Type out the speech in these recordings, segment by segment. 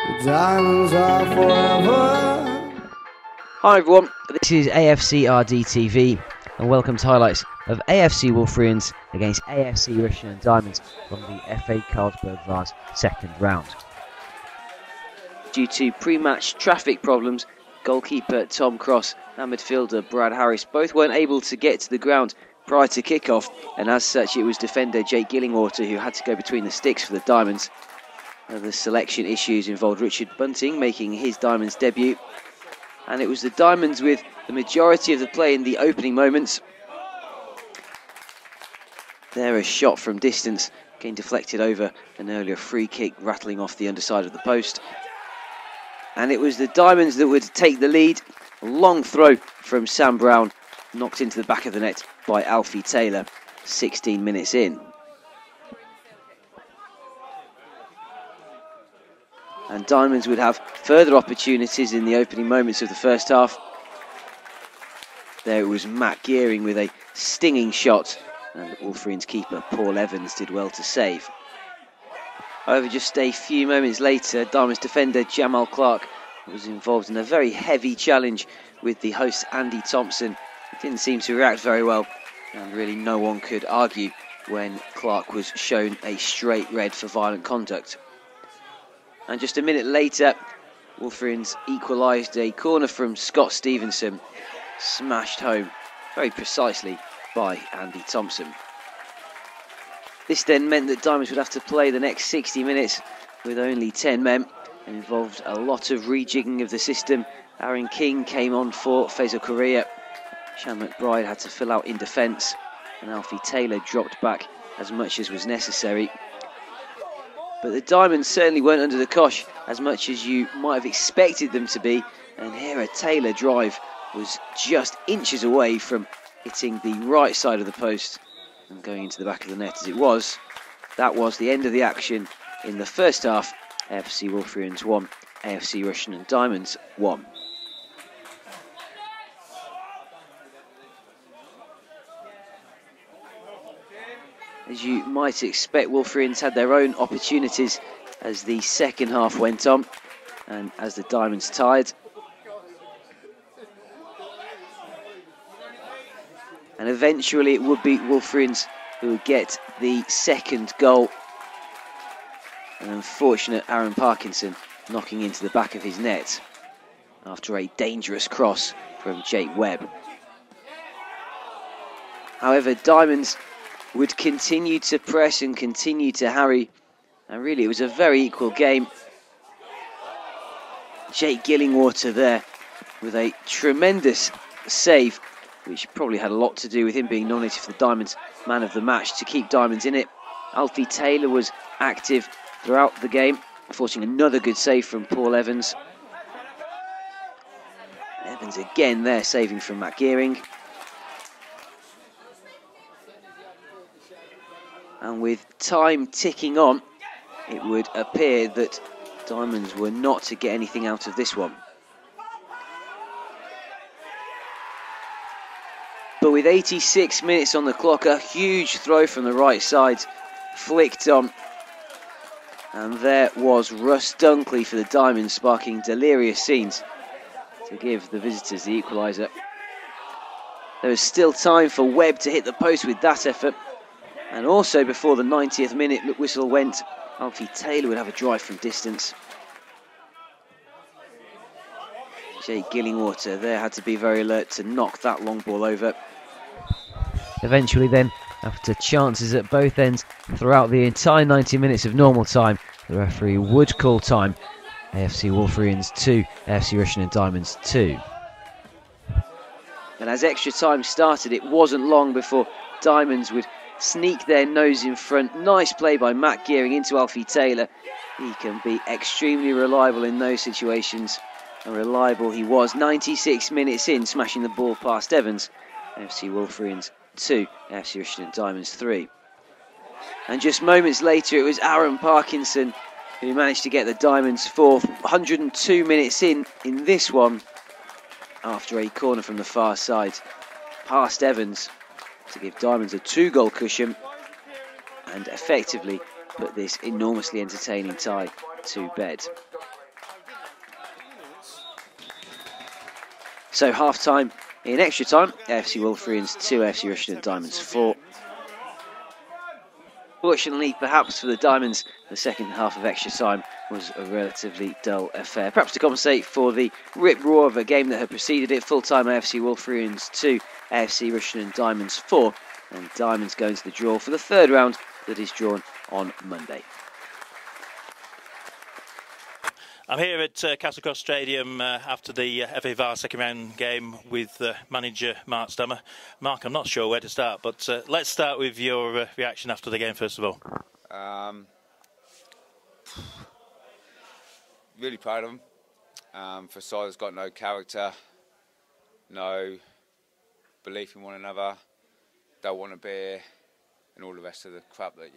The diamonds are forever. Hi everyone, this is AFCRDTV and welcome to highlights of AFC Wulfrunians against AFC Rushden Diamonds from the FA Vase second round. Due to pre-match traffic problems, goalkeeper Tom Cross and midfielder Brad Harris both weren't able to get to the ground prior to kick-off, and as such it was defender Jake Gillingwater who had to go between the sticks for the Diamonds. The selection issues involved Richard Bunting making his Diamonds debut, and it was the Diamonds with the majority of the play in the opening moments. There, a shot from distance getting deflected over an earlier free kick rattling off the underside of the post. And it was the Diamonds that would take the lead. A long throw from Sam Brown, knocked into the back of the net by Alfie Taylor 16 minutes in. And Diamonds would have further opportunities in the opening moments of the first half. There it was Matt Gearing with a stinging shot, and Wulfrunians keeper Paul Evans did well to save. However, just a few moments later, Diamonds defender Jamal Clark was involved in a very heavy challenge with the host Andy Thompson. He didn't seem to react very well, and really no one could argue when Clark was shown a straight red for violent conduct. And just a minute later, Wulfrunians equalised a corner from Scott Stevenson, smashed home very precisely by Andy Thompson. This then meant that Diamonds would have to play the next 60 minutes with only 10 men, and involved a lot of rejigging of the system. Aaron King came on for Faisal Correa, Sean McBride had to fill out in defence, and Alfie Taylor dropped back as much as was necessary. But the Diamonds certainly weren't under the cosh as much as you might have expected them to be, and here a Taylor drive was just inches away from hitting the right side of the post and going into the back of the net as it was. That was the end of the action in the first half. AFC Wulfrunians 1, AFC Rushden Diamonds 1. As you might expect, Wulfrunians had their own opportunities as the second half went on and as the Diamonds tied. And eventually it would be Wulfrunians who would get the second goal. An unfortunate Arron Parkinson knocking into the back of his net after a dangerous cross from Jake Webb. However, Diamonds would continue to press and continue to harry, and really it was a very equal game. Jake Gillingwater there with a tremendous save, which probably had a lot to do with him being nominated for the Diamonds Man of the Match to keep Diamonds in it. Alfie Taylor was active throughout the game, forcing another good save from Paul Evans. Evans again there saving from Matt Gearing. And with time ticking on, it would appear that Diamonds were not to get anything out of this one. But with 86 minutes on the clock, a huge throw from the right side flicked on. And there was Russ Dunkley for the Diamonds, sparking delirious scenes to give the visitors the equaliser. There was still time for Webb to hit the post with that effort. And also before the 90th minute whistle went, Alfie Taylor would have a drive from distance. Jake Gillingwater there had to be very alert to knock that long ball over. Eventually then, after chances at both ends throughout the entire 90 minutes of normal time, the referee would call time. AFC Wulfrunians 2, AFC Rushden Diamonds 2. And as extra time started, it wasn't long before Diamonds would sneak their nose in front. Nice play by Matt Gearing into Alfie Taylor. He can be extremely reliable in those situations, and reliable he was. 96 minutes in, smashing the ball past Evans. AFC Wulfrunians 2, AFC Rushden Diamonds 3. And just moments later it was Arron Parkinson who managed to get the Diamonds 4. 102 minutes in this one, after a corner from the far side past Evans, to give Diamonds a 2-goal cushion and effectively put this enormously entertaining tie to bed. So half-time in extra time, AFC Wulfrunians 2, AFC Rushden Diamonds 4. Fortunately, perhaps for the Diamonds, the second half of extra time was a relatively dull affair. Perhaps to compensate for the rip-roar of a game that had preceded it, full-time AFC Wulfrunians 2, AFC Rushden Diamonds 4, and Diamonds go into the draw for the third round that is drawn on Monday. I'm here at Castlecroft Stadium after the FA Vase second round game with manager Mark Stammer. Mark, I'm not sure where to start, but let's start with your reaction after the game first of all. Really proud of them. For a side that's got no character, no belief in one another, don't want to be, and all the rest of the crap that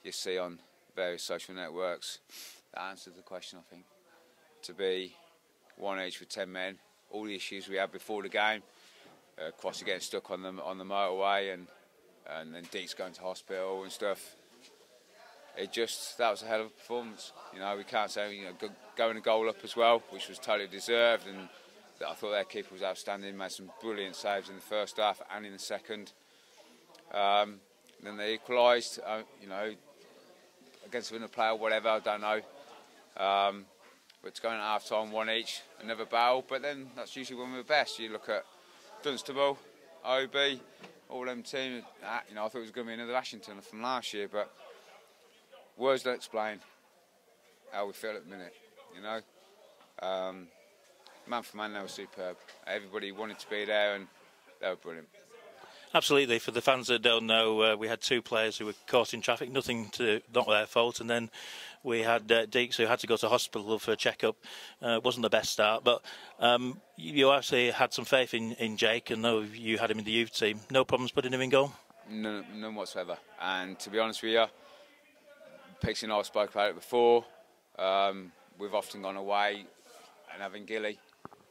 you see on various social networks. That answers the question, I think. To be one each with 10 men, all the issues we had before the game, Crossy getting stuck on the motorway, and then Deeks going to hospital and stuff. That was a hell of a performance. You know, we can't say, going a goal up as well, which was totally deserved, and I thought their keeper was outstanding. Made some brilliant saves in the first half and in the second. Then they equalised. Against a winner player, whatever, I don't know. But to go in at half-time, one each, another battle. But then that's usually when we're best. You look at Dunstable, OB, all them teams. I thought it was going to be another Ashington from last year, but words don't explain how we feel at the minute. Man for man, they were superb. Everybody wanted to be there, and they were brilliant. Absolutely. For the fans that don't know, we had two players who were caught in traffic, not their fault, and then we had Deeks who had to go to hospital for a checkup. Wasn't the best start, but you actually had some faith in Jake, and know you had him in the youth team. No problems putting him in goal? None whatsoever. And to be honest with you, Pixie and I spoke about it before. We've often gone away and having Gilly.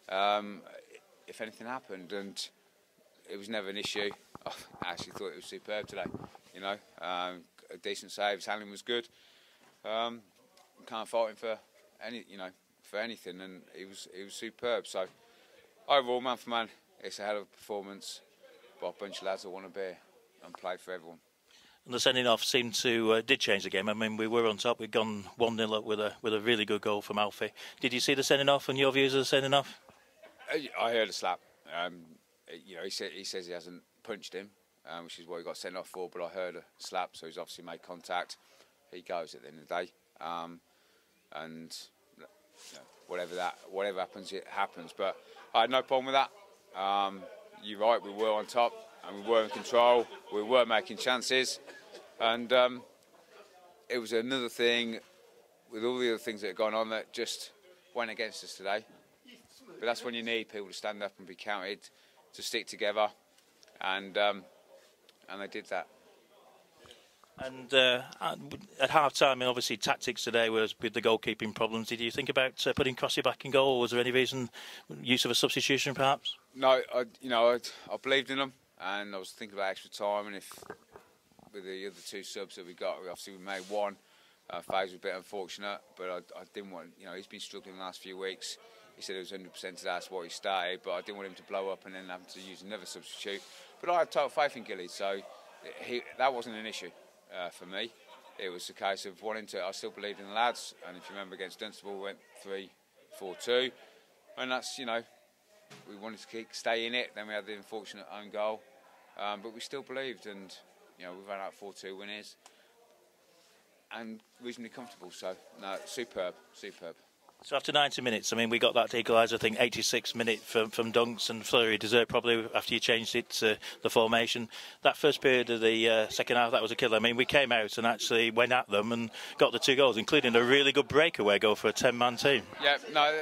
If anything happened, and it was never an issue. I actually thought it was superb today. A decent save. His handling was good. Can't fault him for anything, and he was superb. So overall, man for man, it's a hell of a performance. But a bunch of lads that want to be and play for everyone. And the sending off seemed to did change the game. I mean, we were on top. We'd gone 1-0 up with a really good goal from Alfie. Did you see the sending off and your views of the sending off? I heard a slap. He says he hasn't punched him, which is what he got sent off for. But I heard a slap, so he's obviously made contact. He goes at the end of the day, and whatever happens, it happens. But I had no problem with that. You're right, we were on top and we were in control. We were making chances, and it was another thing with all the other things that had gone on that just went against us today. But that's when you need people to stand up and be counted, to stick together, and they did that. And at half-time, and obviously tactics today was with the goalkeeping problems. Did you think about putting Crossy back in goal, or was there any reason, use of a substitution perhaps? No, I believed in them, and I was thinking about extra time, and if with the other two subs that we got, we made one. Faze was a bit unfortunate, but I didn't want, he's been struggling the last few weeks. He said it was 100% today, that's what he started, but I didn't want him to blow up and then have to use another substitute. But I had total faith in Gilly, so that wasn't an issue for me. It was a case of wanting to, I still believed in the lads, and if you remember against Dunstable, we went 3-4-2, and that's, we wanted to stay in it. Then we had the unfortunate own goal, but we still believed, and we ran out 4-2 winners, and reasonably comfortable. So no, superb. So after 90 minutes, I mean, we got that equaliser, I think, 86th minute from Dunks, and Fleury deserved probably after you changed it to the formation. That first period of the second half, that was a killer. I mean, we came out and actually went at them and got the 2 goals, including a really good breakaway goal for a 10-man team. Yeah, no,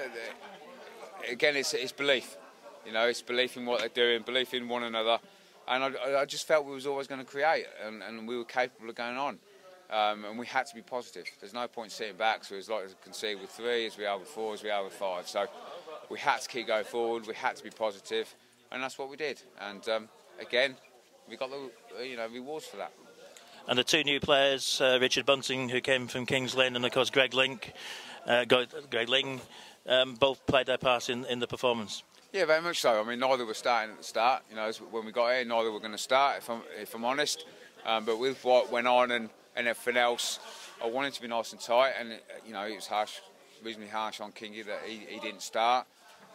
again, it's belief. It's belief in what they're doing, belief in one another. And I just felt we was always going to create, and we were capable of going on. And we had to be positive. There's no point sitting back, so it was like to concede with 3, as we are with 4, as we are with 5. So we had to keep going forward, we had to be positive, and that's what we did. And again, we got the rewards for that. And the 2 new players, Richard Bunting, who came from Kings Lynn, and of course Greg Ling, both played their part in the performance. Yeah, very much so. I mean, neither were starting at the start. You know, when we got here, neither were going to start, if I'm honest. But with what went on and everything else, I wanted to be nice and tight. And you know, it was harsh, reasonably harsh on Kingy that he didn't start.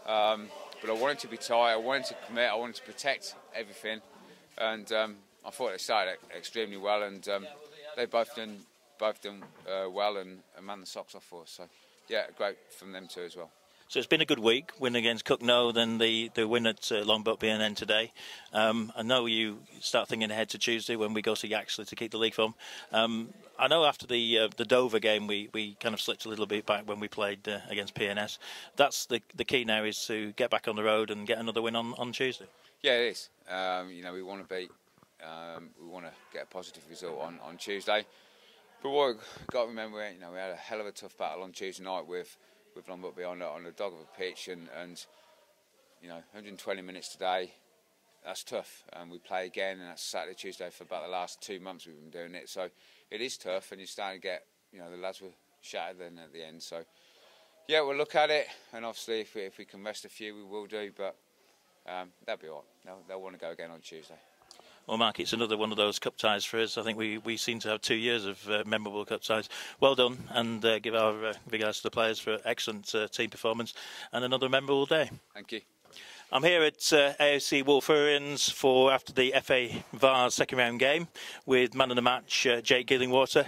But I wanted to be tight. I wanted to commit. I wanted to protect everything. And I thought they started extremely well, and they both done well and man the socks off for us. So yeah, great from them too as well. So it's been a good week, win against Cookno, then the win at Longbuck BNN today. I know you start thinking ahead to Tuesday when we go to Yaxley to keep the league form. I know after the Dover game we kind of slipped a little bit back when we played against PNS. That's the key now, is to get back on the road and get another win on Tuesday. Yeah, it is. You know, we want to beat, we want to get a positive result on Tuesday. But what we've got to remember, you know, we had a hell of a tough battle on Tuesday night with Longbuck on a dog of a pitch, and you know, 120 minutes today, that's tough. And we play again, and that's Saturday, Tuesday for about the last 2 months we've been doing it. So it is tough, and you're starting to get, you know, the lads were shattered then at the end. So yeah, we'll look at it, and obviously if we can rest a few, we will do. But that'll be all right. They'll want to go again on Tuesday. Well, Mark, it's another one of those cup ties for us. I think we seem to have 2 years of memorable cup ties. Well done, and give our regards to the players for excellent team performance and another memorable day. Thank you. I'm here at AFC Wulfrunians for after the FA Vase second round game with man of the match Jake Gillingwater.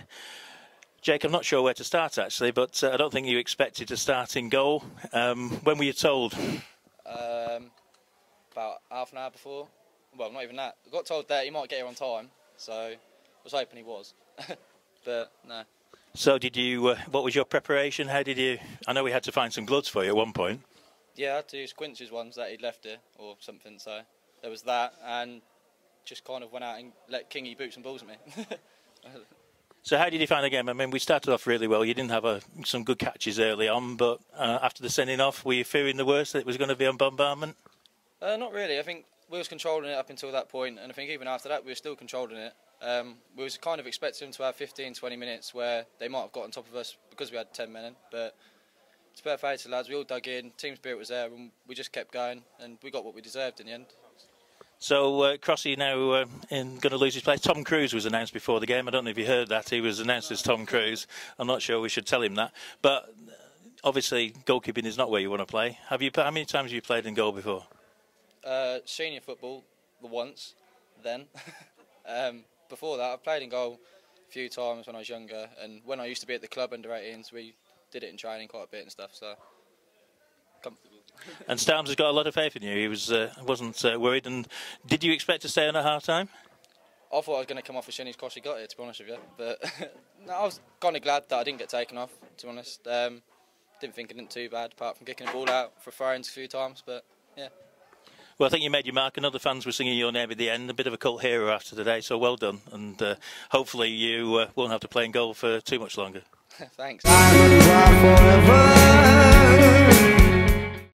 Jake, I'm not sure where to start actually, but I don't think you expected to start in goal. When were you told? About half an hour before. Well, not even that. I got told that he might get here on time, so I was hoping he was. But no. So did you, what was your preparation? How did you, I know we had to find some gloves for you at one point. Yeah, I had to use Quincy's ones that he'd left here or something, so there was that, and just kind of went out and let Kingy boot some balls at me. So how did you find the game? I mean, we started off really well. You didn't have some good catches early on, but after the sending off, were you fearing the worst, that it was going to be on bombardment? Not really. I think we was controlling it up until that point, and I think even after that we were still controlling it. We was kind of expecting them to have 15-20 minutes where they might have got on top of us because we had 10 men in, but to be fair to the lads, we all dug in, team spirit was there, and we just kept going, and we got what we deserved in the end. So Crossy now going to lose his place. Tom Cruise was announced before the game. I don't know if you heard that. He was announced as Tom Cruise. I'm not sure we should tell him that, but obviously goalkeeping is not where you want to play. How many times have you played in goal before? Senior football, once, then. Before that, I've played in goal a few times when I was younger, and when I used to be at the club under 18s, we did it in training quite a bit and stuff, so comfortable. And Starms has got a lot of faith in you. He wasn't worried. And did you expect to stay on at half time? I thought I was going to come off as soon as Crossy got it, to be honest with you, but no, I was kind of glad that I didn't get taken off, to be honest. Didn't think it didn't too bad, apart from kicking the ball out for throw-ins a few times, but yeah. Well, I think you made your mark, and other fans were singing your name at the end. A bit of a cult hero after today, so well done. And hopefully you won't have to play in goal for too much longer. Thanks. Diamonds are forever.